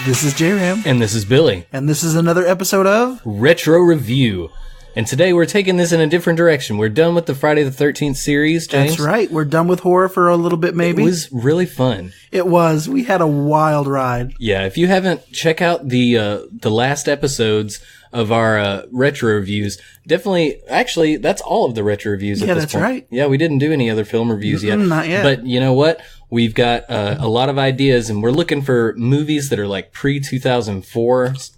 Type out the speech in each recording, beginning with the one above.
This is J-Ram. And this is Billy. And this is another episode of Retro Review. And today we're taking this in a different direction. We're done with the Friday the 13th series, James. That's right. We're done with horror for a little bit, maybe. It was really fun. It was. We had a wild ride. Yeah, if you haven't, check out the last episodes of our retro reviews. Definitely, actually, that's all of the retro reviews at this point. Yeah, that's right. Yeah, we didn't do any other film reviews yet. Not yet. But you know what? We've got a lot of ideas, and we're looking for movies that are like pre-2004,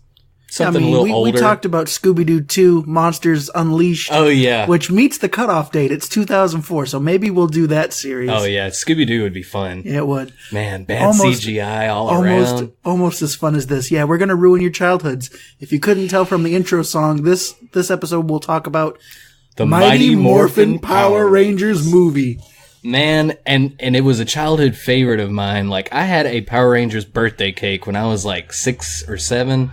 something a little older. We talked about Scooby-Doo 2, Monsters Unleashed. Oh, yeah. Which meets the cutoff date. It's 2004, so maybe we'll do that series. Oh, yeah. Scooby-Doo would be fun. Yeah, it would. Man, bad CGI all around. Almost as fun as this. Yeah, we're going to ruin your childhoods. If you couldn't tell from the intro song, this episode we'll talk about the Mighty Morphin Power Rangers movie. Man, and it was a childhood favorite of mine. Like, I had a Power Rangers birthday cake when I was like 6 or 7,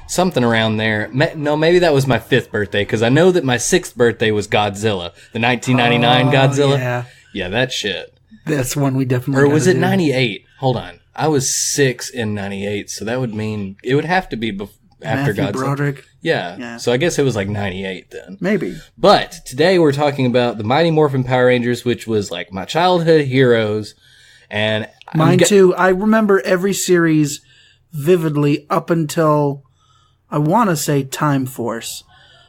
something around there. No, maybe that was my 5th birthday, because I know that my 6th birthday was Godzilla, the 1999 Godzilla. Yeah, that shit. That's one we definitely Or was it 98? Hold on. I was 6 in 98, so that would mean it would have to be after Matthew Godzilla. Broderick. Yeah, so I guess it was like 98 then. Maybe. But today we're talking about the Mighty Morphin Power Rangers, which was like my childhood heroes. And mine too. I remember every series vividly up until, I want to say, Time Force.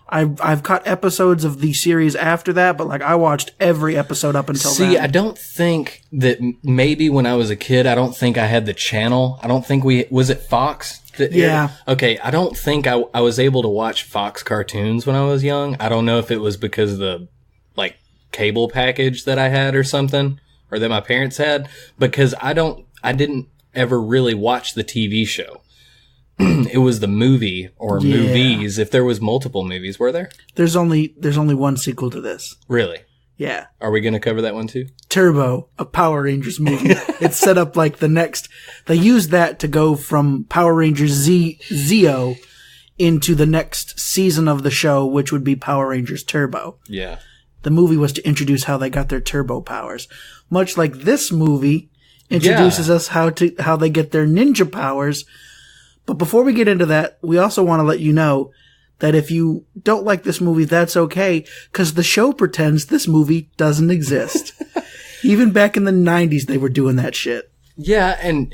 I've caught episodes of the series after that, but like I watched every episode up until then. See, I don't think that maybe when I was a kid, I don't think I had the channel. I don't think was it Fox? Yeah. Okay, I don't think I was able to watch Fox cartoons when I was young. I don't know if it was because of the like cable package that I had or something, or that my parents had, because I didn't ever really watch the TV show. It was the movie or movies. If there was multiple movies, were there? There's only one sequel to this. Really? Yeah. Are we going to cover that one too? Turbo, a Power Rangers movie. It's set up like the next. They used that to go from Power Rangers Zeo into the next season of the show, which would be Power Rangers Turbo. Yeah. The movie was to introduce how they got their turbo powers, much like this movie introduces us how they get their ninja powers. But before we get into that, we also want to let you know that if you don't like this movie, that's okay, because the show pretends this movie doesn't exist. Even back in the 90s, they were doing that shit. Yeah, and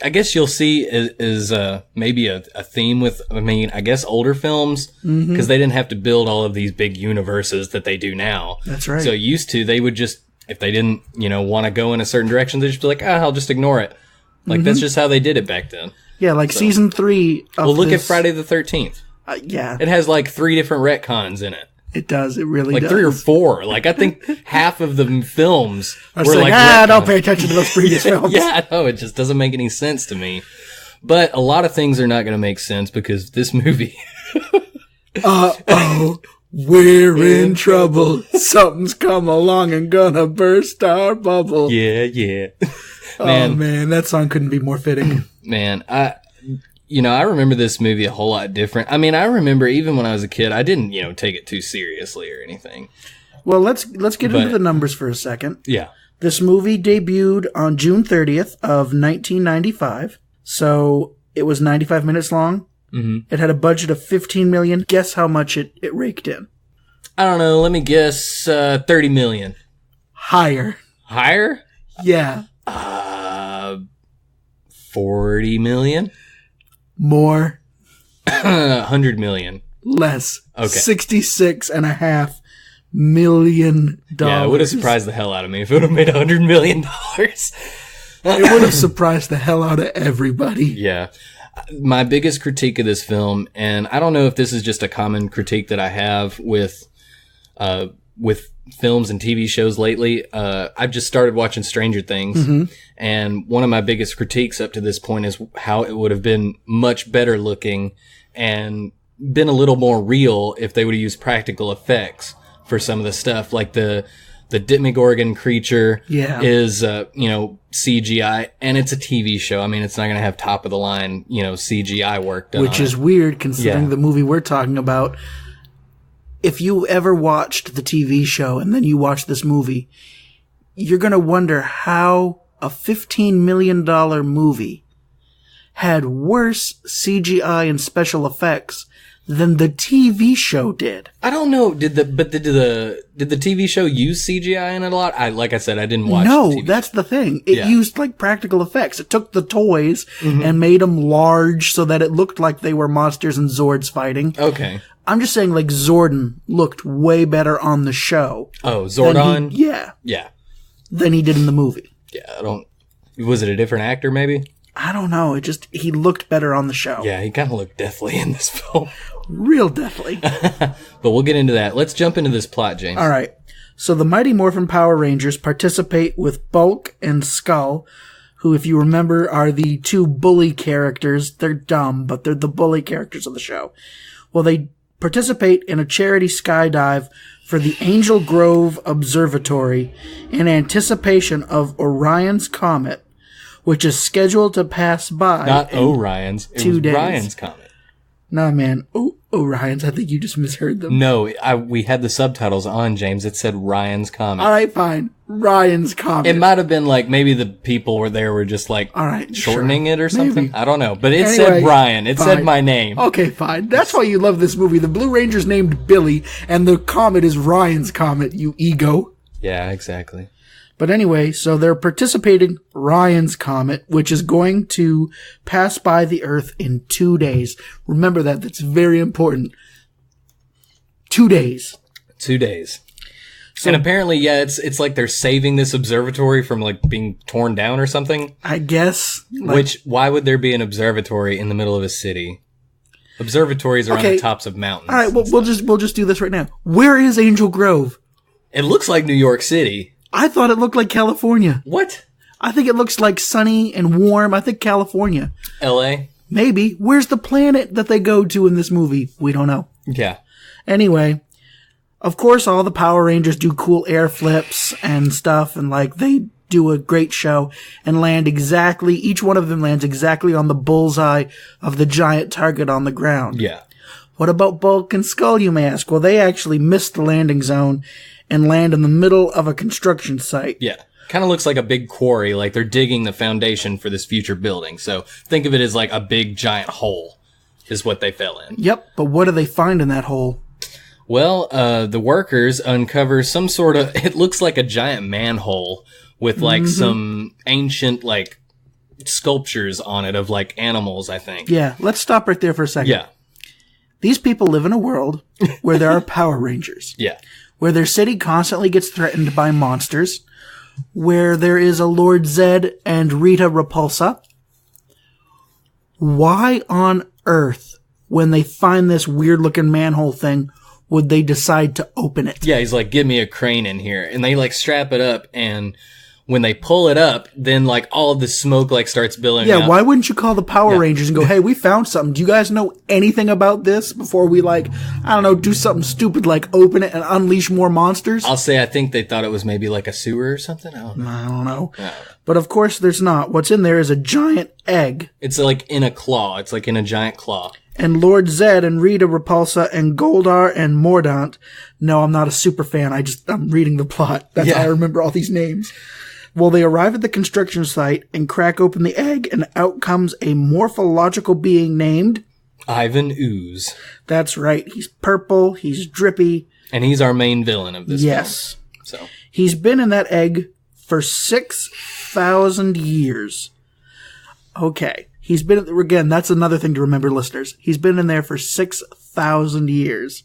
I guess you'll see is maybe a theme with, I guess older films, because they didn't have to build all of these big universes that they do now. That's right. So used to, they would just, if they didn't, want to go in a certain direction, they'd just be like, I'll just ignore it. Like, that's just how they did it back then. Yeah, like season 3 of Well, look at Friday the 13th. Yeah. It has like 3 different retcons in it. It does. It really does. Like 3 or 4. Like, I think half of the films were like retcons. Don't pay attention to those previous films. Yeah, I know. It just doesn't make any sense to me. But a lot of things are not going to make sense because this movie... Uh-oh. We're in trouble. Something's come along and gonna burst our bubble. Yeah. Man. Oh, man. That song couldn't be more fitting. Man, I remember this movie a whole lot different. I mean, I remember even when I was a kid, I didn't, take it too seriously or anything. Well, let's get into the numbers for a second. Yeah. This movie debuted on June 30th of 1995. So it was 95 minutes long. Mm-hmm. It had a budget of $15 million. Guess how much it raked in? I don't know. Let me guess, $30 million. Higher. Higher? Yeah. $40 million? More. $100 million. Less. Okay. $66.5 million. Yeah, it would have surprised the hell out of me if it would have made $100 million. It would have surprised the hell out of everybody. Yeah. My biggest critique of this film, and I don't know if this is just a common critique that I have with films and TV shows lately. I've just started watching Stranger Things, and one of my biggest critiques up to this point is how it would have been much better looking and been a little more real if they would have used practical effects for some of the stuff. Like the Demogorgon creature is, CGI, and it's a TV show. I mean, it's not going to have top of the line, CGI work done. Which is weird considering the movie we're talking about. If you ever watched the TV show and then you watch this movie, you're going to wonder how a $15 million movie had worse CGI and special effects than the TV show did. I don't know. Did the TV show use CGI in it a lot? Like I said, I didn't watch. No, that's the thing. It used like practical effects. It took the toys and made them large so that it looked like they were monsters and Zords fighting. Okay. I'm just saying, like, Zordon looked way better on the show. Oh, Zordon? Yeah. Than he did in the movie. Yeah, was it a different actor maybe? I don't know. He looked better on the show. Yeah, he kind of looked deathly in this film. Real deathly. But we'll get into that. Let's jump into this plot, James. All right. So the Mighty Morphin Power Rangers participate with Bulk and Skull, who, if you remember, are the two bully characters. They're dumb, but they're the bully characters of the show. Well, they participate in a charity skydive for the Angel Grove Observatory in anticipation of Orion's Comet, which is scheduled to pass by. Not Orion's. It was Ryan's Comet. Nah, man. Orion's. I think you just misheard them. No, we had the subtitles on, James. It said Ryan's Comet. All right, fine. Ryan's Comet. It might have been like maybe the people were just like shortening it or something. Maybe. I don't know. But it said Ryan. It said my name. Okay, fine. That's why you love this movie. The Blue Ranger's named Billy, and the comet is Ryan's Comet, you ego. Yeah, exactly. But anyway, so they're participating Ryan's Comet, which is going to pass by the Earth in 2 days. Remember that. That's very important. 2 days. 2 days. So, and apparently, it's like they're saving this observatory from like being torn down or something. I guess. Why would there be an observatory in the middle of a city? Observatories are on the tops of mountains. All right, well, we'll just do this right now. Where is Angel Grove? It looks like New York City. I thought it looked like California. What? I think it looks like sunny and warm. I think California. L.A.? Maybe. Where's the planet that they go to in this movie? We don't know. Yeah. Anyway, of course, all the Power Rangers do cool air flips and stuff, and like they do a great show and each one of them lands exactly on the bullseye of the giant target on the ground. Yeah. What about Bulk and Skull, you may ask? Well, they actually missed the landing zone and land in the middle of a construction site. Yeah. Kind of looks like a big quarry, like they're digging the foundation for this future building. So think of it as like a big giant hole is what they fell in. Yep, but what do they find in that hole? Well, the workers uncover some sort of, it looks like a giant manhole with like some ancient like sculptures on it of like animals, I think. Yeah, let's stop right there for a second. Yeah. These people live in a world where there are Power Rangers. Yeah. Where their city constantly gets threatened by monsters, where there is a Lord Zed and Rita Repulsa. Why on earth, when they find this weird-looking manhole thing, would they decide to open it? Yeah, he's like, give me a crane in here. And they like strap it up, and when they pull it up, then like all of the smoke like starts billowing out. Yeah, why wouldn't you call the Power Rangers and go, hey, we found something. Do you guys know anything about this before we like, I don't know, do something stupid like open it and unleash more monsters? I'll say I think they thought it was maybe like a sewer or something. I don't know. But of course there's not. What's in there is a giant egg. It's like in a claw. It's like in a giant claw. And Lord Zed and Rita Repulsa and Goldar and Mordaunt. No, I'm not a super fan. I'm reading the plot. That's how I remember all these names. Well, they arrive at the construction site and crack open the egg, and out comes a morphological being named Ivan Ooze. That's right. He's purple. He's drippy. And he's our main villain of this film. So he's been in that egg for 6,000 years. Okay. He's been, again, that's another thing to remember, listeners. He's been in there for 6,000 years.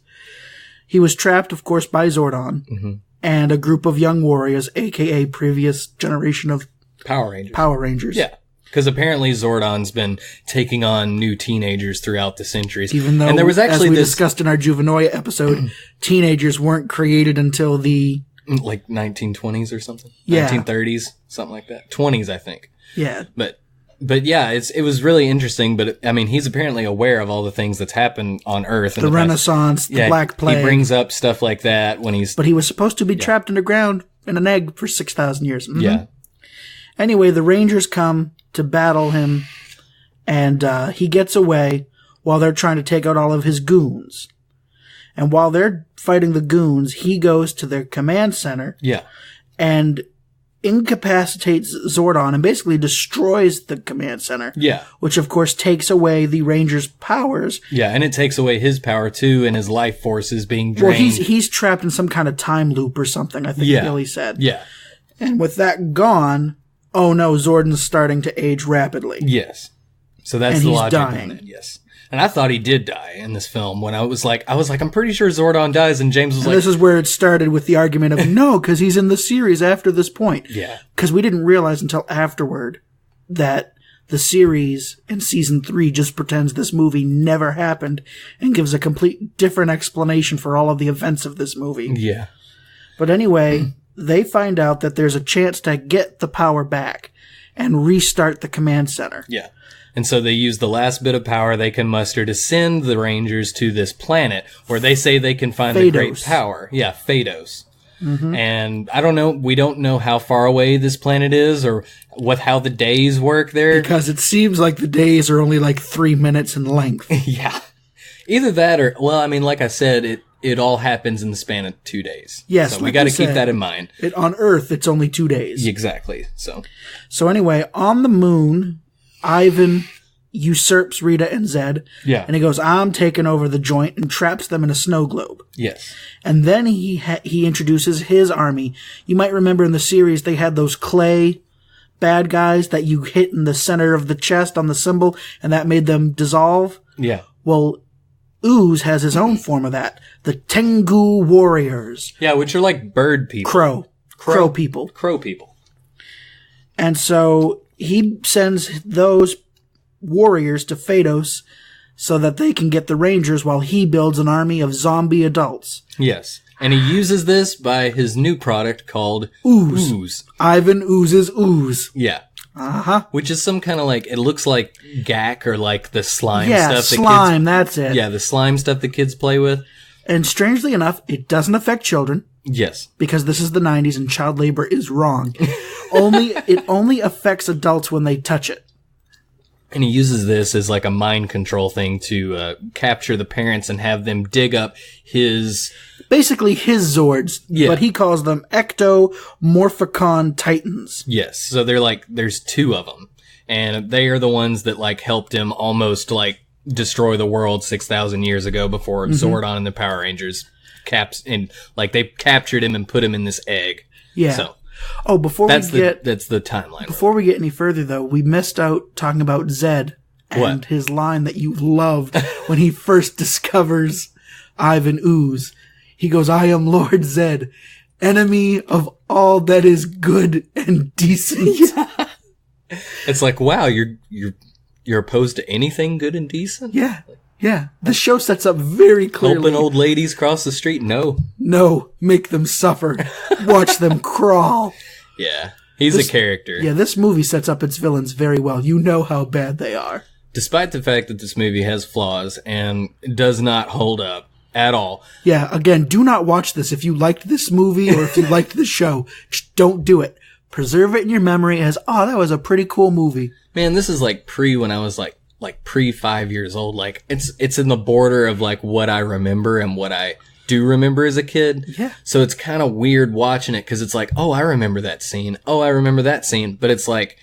He was trapped, of course, by Zordon and a group of young warriors, a.k.a. previous generation of Power Rangers. Yeah. Because apparently Zordon's been taking on new teenagers throughout the centuries. Even though, and there was actually as we discussed in our Juvenoia episode, teenagers weren't created until the... like 1920s or something? Yeah. 1930s, something like that. 20s, I think. Yeah. But But yeah, it was really interesting. But I mean, he's apparently aware of all the things that's happened on Earth. The Renaissance, the Black Plague. He brings up stuff like that when he's... But he was supposed to be trapped underground in an egg for 6,000 years. Mm-hmm. Yeah. Anyway, the Rangers come to battle him, and he gets away while they're trying to take out all of his goons. And while they're fighting the goons, he goes to their command center. Yeah. And incapacitates Zordon and basically destroys the command center. Yeah. Which, of course, takes away the Rangers' powers. Yeah, and it takes away his power, too, and his life force is being drained. Well, he's trapped in some kind of time loop or something, I think Billy said. Yeah. And with that gone, oh no, Zordon's starting to age rapidly. Yes. So that's and the he's logic dying. behind it, yes. And I thought he did die in this film when I was like, I'm pretty sure Zordon dies, and James was like... This is where it started with the argument of, no, because he's in the series after this point. Yeah. Because we didn't realize until afterward that the series in season 3 just pretends this movie never happened and gives a complete different explanation for all of the events of this movie. Yeah. But anyway, they find out that there's a chance to get the power back and restart the command center. Yeah. And so they use the last bit of power they can muster to send the Rangers to this planet where they say they can find the great power. Yeah, Phaedos. Mm-hmm. And I don't know, we don't know how far away this planet is or how the days work there. Because it seems like the days are only like 3 minutes in length. Yeah. Either that or, well, I mean, like I said, it all happens in the span of 2 days. Yes. So we got to keep that in mind. On Earth, it's only 2 days. Exactly. So anyway, on the moon, Ivan usurps Rita and Zed. Yeah. And he goes, I'm taking over the joint, and traps them in a snow globe. Yes. And then he introduces his army. You might remember in the series they had those clay bad guys that you hit in the center of the chest on the symbol, and that made them dissolve. Yeah. Well, Ooze has his own form of that. The Tengu Warriors. Yeah, which are like bird people. Crow people. Crow people. And so he sends those warriors to Phaedos so that they can get the Rangers while he builds an army of zombie adults. Yes. And he uses this by his new product called Ooze. Ivan Ooze's Ooze. Yeah. Uh-huh. Which is some kind of like, it looks like gack or like the slime stuff. Yeah, slime, that's it. Yeah, the slime stuff the kids play with. And strangely enough, it doesn't affect children. Yes. Because this is the 90s and child labor is wrong. It only affects adults when they touch it. And he uses this as like a mind control thing to capture the parents and have them dig up his... Basically his Zords, but he calls them Ectomorphicon Titans. Yes, so they're like, there's 2 of them. And they are the ones that like helped him almost like destroy the world 6,000 years ago before Zordon and the Power Rangers they captured him and put him in this egg. Yeah. So... Oh, that's the timeline. Before we get any further, though, we missed out talking about Zed and his line that you loved when he first discovers Ivan Ooze. He goes, "I am Lord Zed, enemy of all that is good and decent." Yeah. It's like, wow, you're opposed to anything good and decent? Yeah. Yeah, the show sets up very clearly. Helping old ladies cross the street? No. No, make them suffer. Watch them crawl. Yeah, he's a character. Yeah, this movie sets up its villains very well. You know how bad they are. Despite the fact that this movie has flaws and does not hold up at all. Yeah, again, do not watch this if you liked this movie or if you liked the show. Just don't do it. Preserve it in your memory as, oh, that was a pretty cool movie. Man, this is like when I was like pre 5 years old. Like it's in the border of like what I remember and what I do remember as a kid. Yeah. So it's kind of weird watching it because it's like, oh, I remember that scene. Oh, I remember that scene. But it's like,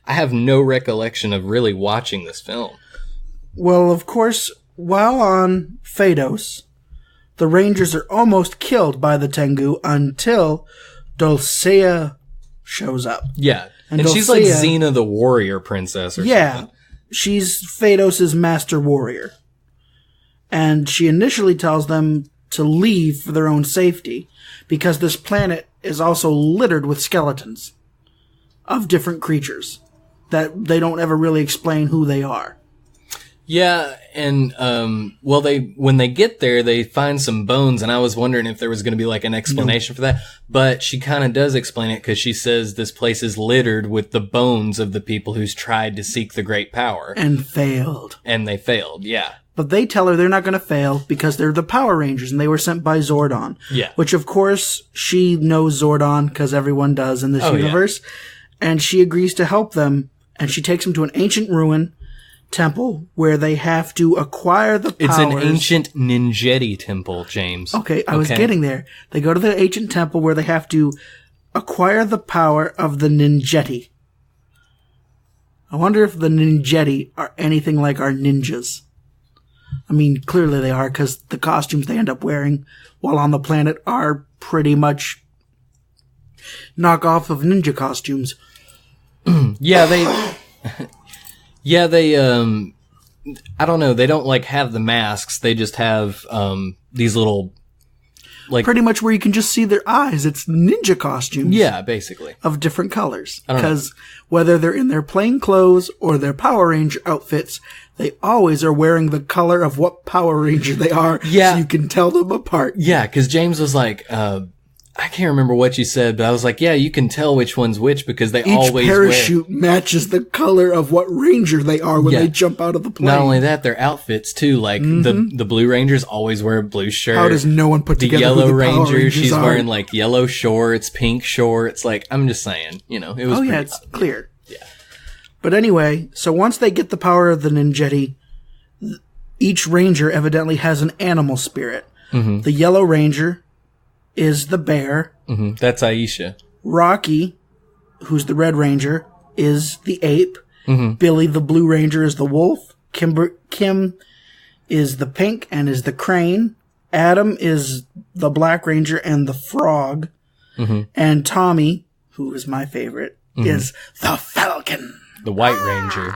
I have no recollection of really watching this film. Well, of course, while on Phaedos, the Rangers are almost killed by the Tengu until Dulcea shows up. Yeah. And she's like Xena the warrior princess or something. She's Phaedos' master warrior. And she initially tells them to leave for their own safety because this planet is also littered with skeletons of different creatures that they don't ever really explain who they are. Yeah, and when they get there, they find some bones, and I was wondering if there was going to be like an explanation for that. But she kind of does explain it because she says this place is littered with the bones of the people who's tried to seek the great power and failed. And they failed, yeah. But they tell her they're not going to fail because they're the Power Rangers and they were sent by Zordon. Yeah. Which, of course, she knows Zordon because everyone does in this universe. Yeah. And she agrees to help them. And she takes them to an ancient ruin temple where they have to acquire the powers. It's an ancient Ninjetti temple, James. Okay, I was getting there. They go to the ancient temple where they have to acquire the power of the Ninjetti. I wonder if the Ninjetti are anything like our ninjas. I mean, clearly they are, because the costumes they end up wearing while on the planet are pretty much knockoff of ninja costumes. Yeah, they I don't know, they don't like have the masks, they just have these little like pretty much where you can just see their eyes. It's ninja costumes. Yeah, basically. Of different colors. Because whether they're in their plain clothes or their Power Ranger outfits, they always are wearing the color of what Power Ranger they are. Yeah. So you can tell them apart. Yeah, because James was like, I can't remember what you said, but I was like, yeah, you can tell which one's which because they always wear. Each parachute matches the color of what Ranger they are when they jump out of the plane. Not only that, their outfits too. Like the Blue Rangers always wear a blue shirt. How does no one put together the Yellow who the Ranger? She's are? Wearing like yellow shorts, pink shorts. Like I'm just saying, it was. Oh yeah, it's clear. Yeah. But anyway, so once they get the power of the Ninjetti, each Ranger evidently has an animal spirit. Mm-hmm. The Yellow Ranger is the bear. Mm-hmm. That's Aisha. Rocky, who's the Red Ranger, is the ape. Mm-hmm. Billy, the Blue Ranger, is the wolf. Kim is the pink and is the crane. Adam is the Black Ranger and the frog. Mm-hmm. And Tommy, who is my favorite, is the Falcon. The White Ranger.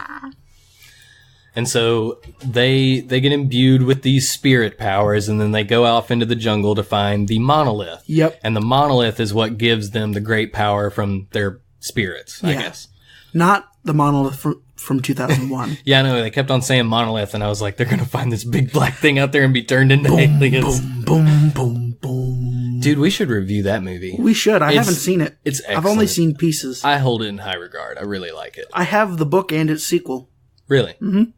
And so they get imbued with these spirit powers, and then they go off into the jungle to find the monolith. Yep. And the monolith is what gives them the great power from their spirits, I guess. Not the monolith from 2001. Yeah, I know. They kept on saying monolith, and I was like, they're going to find this big black thing out there and be turned into aliens. Boom, boom, boom, boom. Dude, we should review that movie. We should. I haven't seen it. It's excellent. I've only seen pieces. I hold it in high regard. I really like it. I have the book and its sequel. Really? Mm-hmm.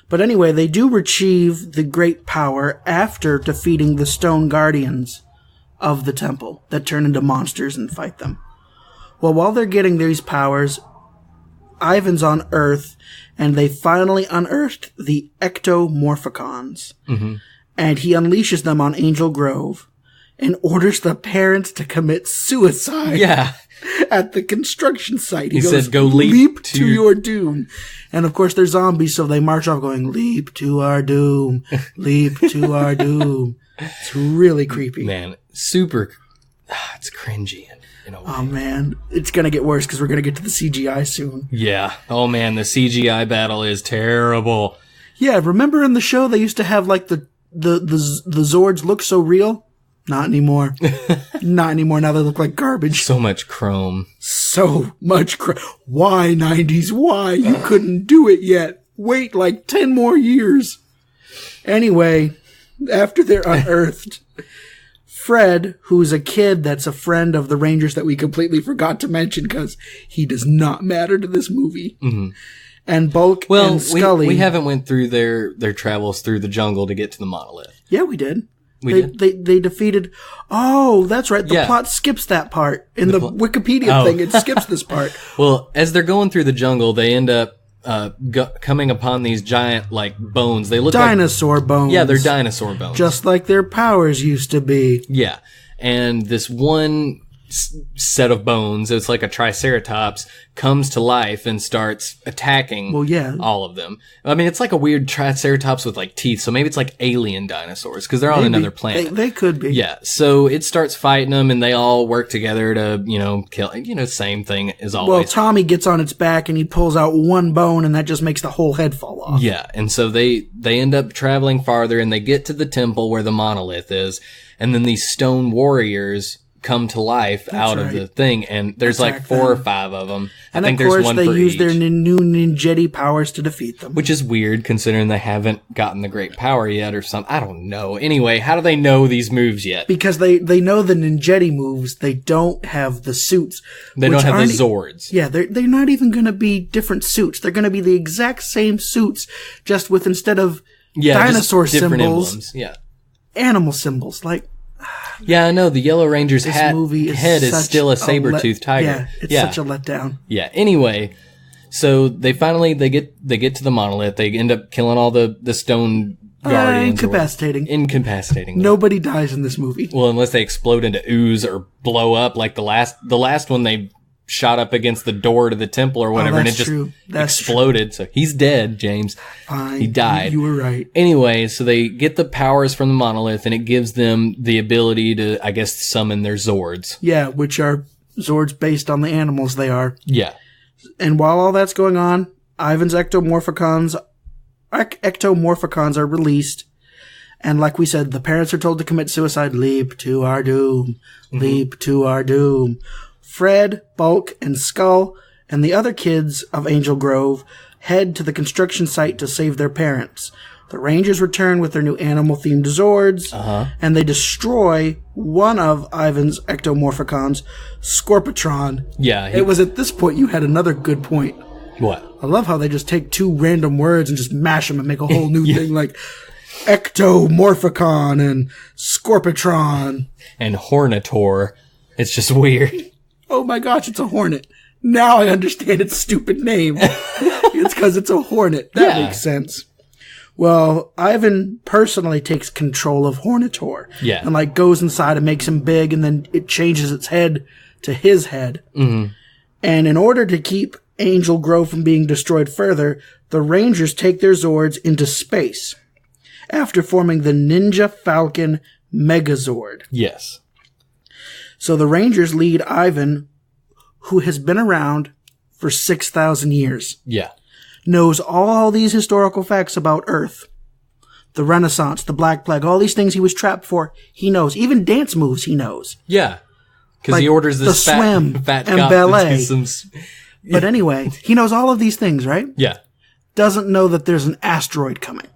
But anyway, they do achieve the great power after defeating the Stone Guardians of the temple that turn into monsters and fight them. Well, while they're getting these powers, Ivan's on Earth, and they finally unearthed the Ectomorphicons. Mm-hmm. And he unleashes them on Angel Grove and orders the parents to commit suicide. Yeah. At the construction site. He said, go leap to your doom. And of course they're zombies, so they march off going, leap to our doom, leap to our doom. It's really creepy. Man, super, it's cringy in a way. Oh man, it's going to get worse because we're going to get to the CGI soon. Yeah. Oh man, the CGI battle is terrible. Yeah, remember in the show they used to have like the Zords look so real? Not anymore. Not anymore. Now they look like garbage. So much chrome. So much chrome. Why, 90s? Why? You couldn't do it yet. Wait like 10 more years. Anyway, after they're unearthed, Fred, who's a kid that's a friend of the Rangers that we completely forgot to mention because he does not matter to this movie. Mm-hmm. And Bulk and Scully. We haven't went through their travels through the jungle to get to the monolith. Yeah, we did. They defeated. Oh, that's right. The plot skips that part in the Wikipedia thing. It skips this part. Well, as they're going through the jungle, they end up coming upon these giant like bones. They look dinosaur bones. Yeah, they're dinosaur bones, just like their powers used to be. Yeah, and this one set of bones, it's like a triceratops, comes to life and starts attacking all of them. I mean, it's like a weird triceratops with like teeth, so maybe it's like alien dinosaurs because they're on another planet. They could be. Yeah, so it starts fighting them and they all work together to, kill, same thing as always. Well, Tommy gets on its back and he pulls out one bone and that just makes the whole head fall off. Yeah, and so they end up traveling farther and they get to the temple where the monolith is, and then these stone warriors come to life out of the thing, and there's like 4 or 5 of them. And I think of course, there's one they for use each, their new ninjetti powers to defeat them. which is weird considering they haven't gotten the great power yet or something. I don't know. Anyway, how do they know these moves yet? Because they know the ninjetti moves, they don't have the suits. They don't have the Zords. Yeah, they're not even going to be different suits. They're going to be the exact same suits, just with instead of dinosaur different symbols, emblems. Yeah. animal symbols. Like, yeah, I know. The Yellow Ranger's head is still a saber-toothed tiger. Yeah, it's such a letdown. Yeah. Anyway, so they get to the monolith. They end up killing all the stone guardians. Incapacitating. Nobody dies in this movie. Well, unless they explode into ooze or blow up, like the last one they shot up against the door to the temple or whatever, and it just exploded. True. So he's dead, James. Fine. He died. You were right. Anyway, so they get the powers from the monolith, and it gives them the ability to, I guess, summon their Zords. Yeah, which are Zords based on the animals they are. Yeah. And while all that's going on, Ivan's ectomorphicons are released. And like we said, the parents are told to commit suicide. Leap to our doom. Leap to our doom. Fred, Bulk, and Skull, and the other kids of Angel Grove head to the construction site to save their parents. The Rangers return with their new animal-themed Zords, and they destroy one of Ivan's ectomorphicons, Scorpitron. Yeah. It was at this point you had another good point. What? I love how they just take 2 random words and just mash them and make a whole new thing like ectomorphicon and Scorpitron. And Hornator. It's just weird. Oh my gosh, it's a hornet. Now I understand its stupid name. It's because it's a hornet. That makes sense. Well, Ivan personally takes control of Hornator. Yeah. And like goes inside and makes him big, and then it changes its head to his head. Mm-hmm. And in order to keep Angel Grove from being destroyed further, the Rangers take their Zords into space after forming the Ninja Falcon Megazord. Yes. So the Rangers lead Ivan, who has been around for 6,000 years. Yeah. Knows all these historical facts about Earth. The Renaissance, the Black Plague, all these things he was trapped for, he knows. Even dance moves he knows. Yeah. Because like he orders this the swim fat and cop ballet. to do some... But anyway, he knows all of these things, right? Yeah. Doesn't know that there's an asteroid coming.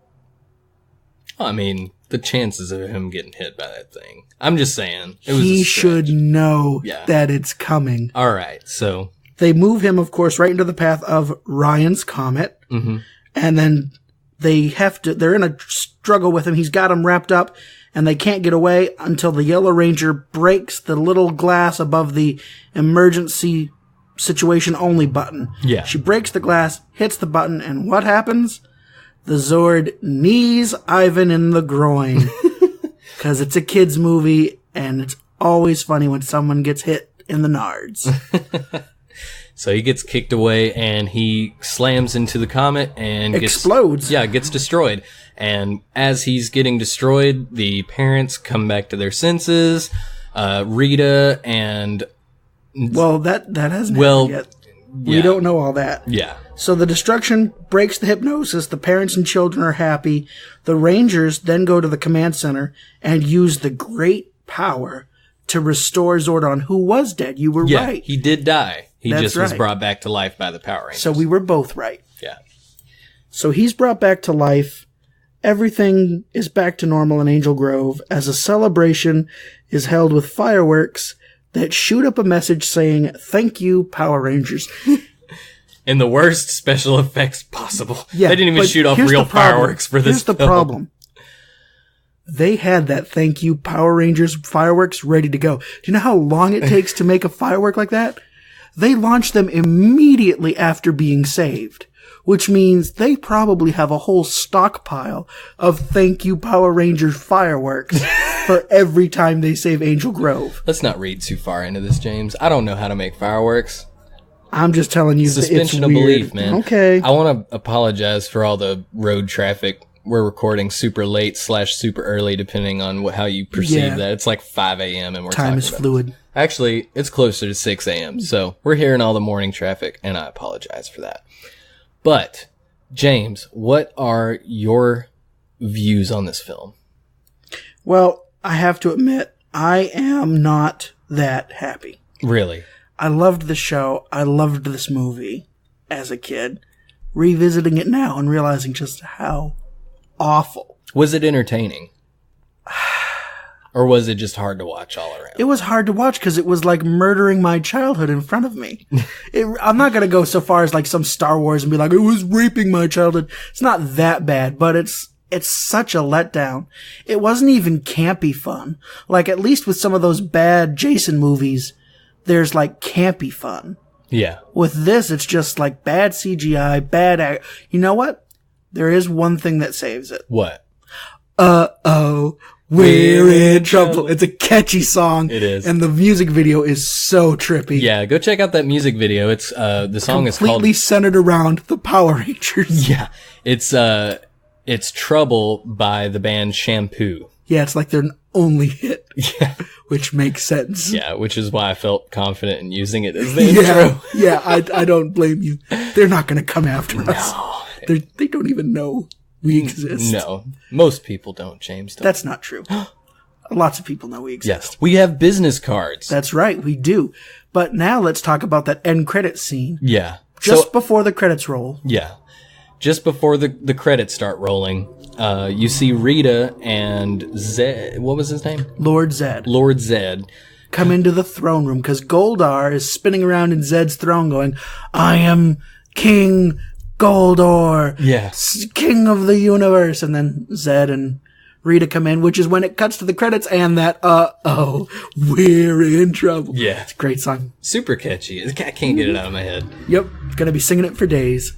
I mean, the chances of him getting hit by that thing. I'm just saying. It was he should know that it's coming. All right, so... They move him, of course, right into the path of Ryan's Comet. Mm-hmm. And then they're in a struggle with him. He's got him wrapped up, and they can't get away until the Yellow Ranger breaks the little glass above the emergency situation only button. Yeah. She breaks the glass, hits the button, and what happens? The Zord knees Ivan in the groin. Because it's a kid's movie, and it's always funny when someone gets hit in the nards. So he gets kicked away, and he slams into the comet and explodes. Gets destroyed. And as he's getting destroyed, the parents come back to their senses. Rita and... Well, that hasn't happened yet. We don't know all that. Yeah. So the destruction breaks the hypnosis. The parents and children are happy. The Rangers then go to the command center and use the great power to restore Zordon, who was dead. You were right. He did die. He That's just was brought back to life by the Power Rangers. So we were both right. Yeah. So he's brought back to life. Everything is back to normal in Angel Grove as a celebration is held with fireworks that shoot up a message saying, "Thank you, Power Rangers." In the worst special effects possible. Yeah, they didn't even shoot off real fireworks for this Here's the problem. They had that "Thank you, Power Rangers" fireworks ready to go. Do you know how long it takes to make a firework like that? They launched them immediately after being saved, which means they probably have a whole stockpile of "Thank you, Power Rangers" fireworks for every time they save Angel Grove. Let's not read too far into this, James. I don't know how to make fireworks. I'm just telling you, suspension it's of weird. belief, man. Okay. I want to apologize for all the road traffic. We're recording super late / super early, depending on how you perceive that. It's like 5 a.m. and we're time is fluid. Actually, it's closer to 6 a.m. So we're hearing all the morning traffic, and I apologize for that. But James, what are your views on this film? Well, I have to admit, I am not that happy. Really? I loved the show. I loved this movie as a kid. Revisiting it now and realizing just how awful. Was it entertaining? Or was it just hard to watch all around? It was hard to watch because it was like murdering my childhood in front of me. I'm not going to go so far as like some Star Wars and be like, it was raping my childhood. It's not that bad, but it's such a letdown. It wasn't even campy fun. Like, at least with some of those bad Jason movies, there's like campy fun. Yeah. With this, it's just like bad CGI, bad you know what? There is one thing that saves it. What? Uh-oh. We're in trouble. It's a catchy song. It is. And the music video is so trippy. Yeah, go check out that music video. It's, the song is called... Completely centered around the Power Rangers. Yeah. It's Trouble by the band Shampoo. Yeah, it's like their only hit. Yeah. Which makes sense. Yeah, which is why I felt confident in using it as the intro. Yeah, I don't blame you. They're not going to come after us. No. They don't even know we exist. No. Most people don't, James. That's not true. Lots of people know we exist. Yes. We have business cards. That's right, we do. But now let's talk about that end credit scene. Yeah. Just before the credits roll. Yeah. Just before the credits start rolling, you see Rita and Zed. What was his name? Lord Zed. Lord Zed. Come into the throne room because Goldar is spinning around in Zed's throne going, I am King Goldor. Yeah. King of the universe. And then Zed and Rita come in, which is when it cuts to the credits and that, we're in trouble. Yeah. It's a great song. Super catchy. I can't get it out of my head. Yep. Gonna be singing it for days.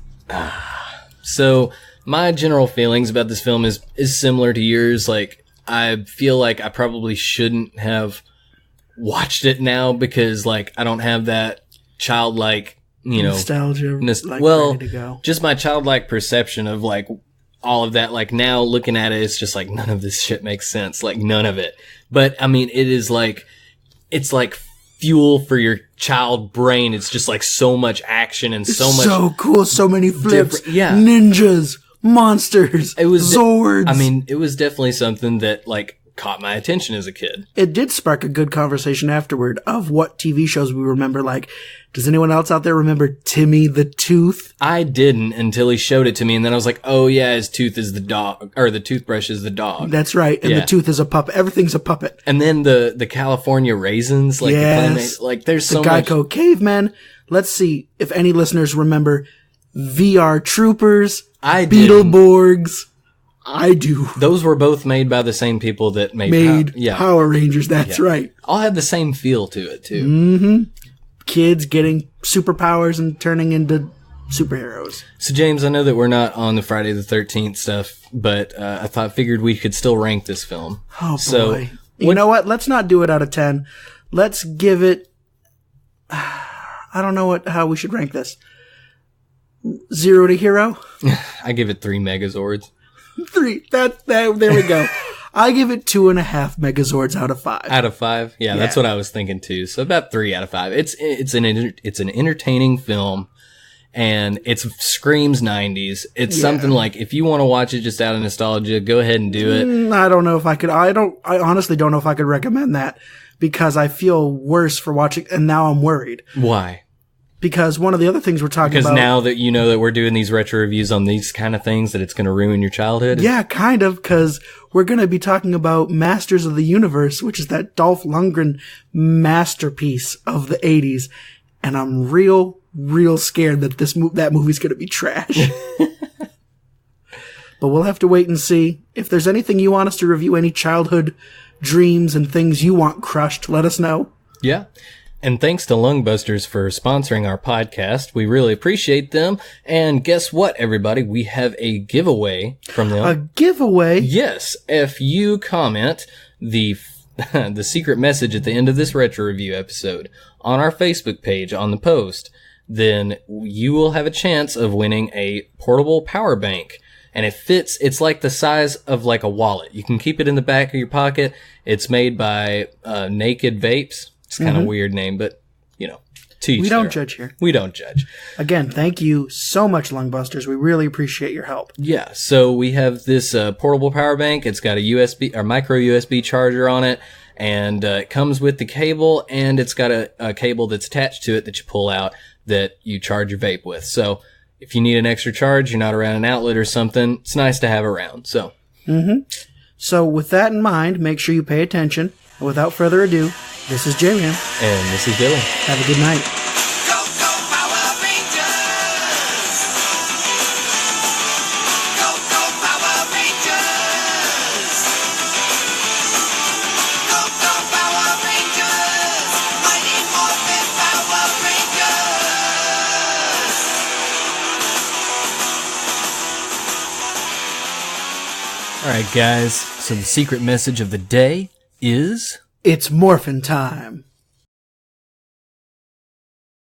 So my general feelings about this film is similar to yours. Like, I feel like I probably shouldn't have watched it now because, like, I don't have that childlike, nostalgia. Well, ready to go. Just my childlike perception of, like, all of that. Like, now looking at it, it's just like, none of this shit makes sense. Like, none of it. But, I mean, it is like, it's like fuel for your child brain. It's just like so much action and so much. So cool. So many flips. Yeah. Ninjas. Monsters. It was Zords. It was definitely something that, like, caught my attention as a kid. It did spark a good conversation afterward of what TV shows we remember. Like, does anyone else out there remember Timmy the Tooth? I didn't until he showed it to me, and then I was like, oh yeah, his tooth is the dog, or the toothbrush is the dog. That's right. And the tooth is a puppet. Everything's a puppet. And then the California Raisins, like, yes. There's so much. The Geico Caveman. Let's see if any listeners remember VR Troopers, Beetleborgs. I do. Those were both made by the same people that made Power Rangers. That's right. All had the same feel to it, too. Mm-hmm. Kids getting superpowers and turning into superheroes. So, James, I know that we're not on the Friday the 13th stuff, but I figured we could still rank this film. Oh, boy. So, you know what? Let's not do it out of 10. Let's give it... I don't know how we should rank this. 0 to hero? I give it 3 Megazords. 3. There we go. I give it 2.5 Megazords out of 5. Out of 5? Yeah, that's what I was thinking too. So about 3 out of 5. It's an entertaining film, and it screams 90s. It's something like, if you want to watch it just out of nostalgia, go ahead and do it. I don't know if I could. I honestly don't know if I could recommend that because I feel worse for watching, and now I'm worried. Why? Because one of the other things we're talking about... Because now that you know that we're doing these retro reviews on these kind of things, that it's going to ruin your childhood? Yeah, kind of, because we're going to be talking about Masters of the Universe, which is that Dolph Lundgren masterpiece of the 80s. And I'm real scared that that movie's going to be trash. But we'll have to wait and see. If there's anything you want us to review, any childhood dreams and things you want crushed, let us know. Yeah. And thanks to Lungbusters for sponsoring our podcast. We really appreciate them. And guess what, everybody? We have a giveaway from them. A giveaway? Yes. If you comment the secret message at the end of this retro review episode on our Facebook page on the post, then you will have a chance of winning a portable power bank. And it's like the size of like a wallet. You can keep it in the back of your pocket. It's made by Naked Vapes. It's kind of a weird name, but, to each We don't their. judge here. We don't judge. Again, thank you so much, Lungbusters. We really appreciate your help. Yeah, so we have this portable power bank. It's got a USB or micro USB charger on it, And it comes with the cable, and it's got a cable that's attached to it that you pull out that you charge your vape with. So if you need an extra charge, you're not around an outlet or something, it's nice to have around. So, So with that in mind, make sure you pay attention. And without further ado, this is J-Man. And this is Billy. Have a good night. Go, go, Power Rangers! Go, go, Power Rangers! Go, go, Power Rangers! Mighty Morphin Power Rangers! All right, guys. So the secret message of the day is... It's Morphin time.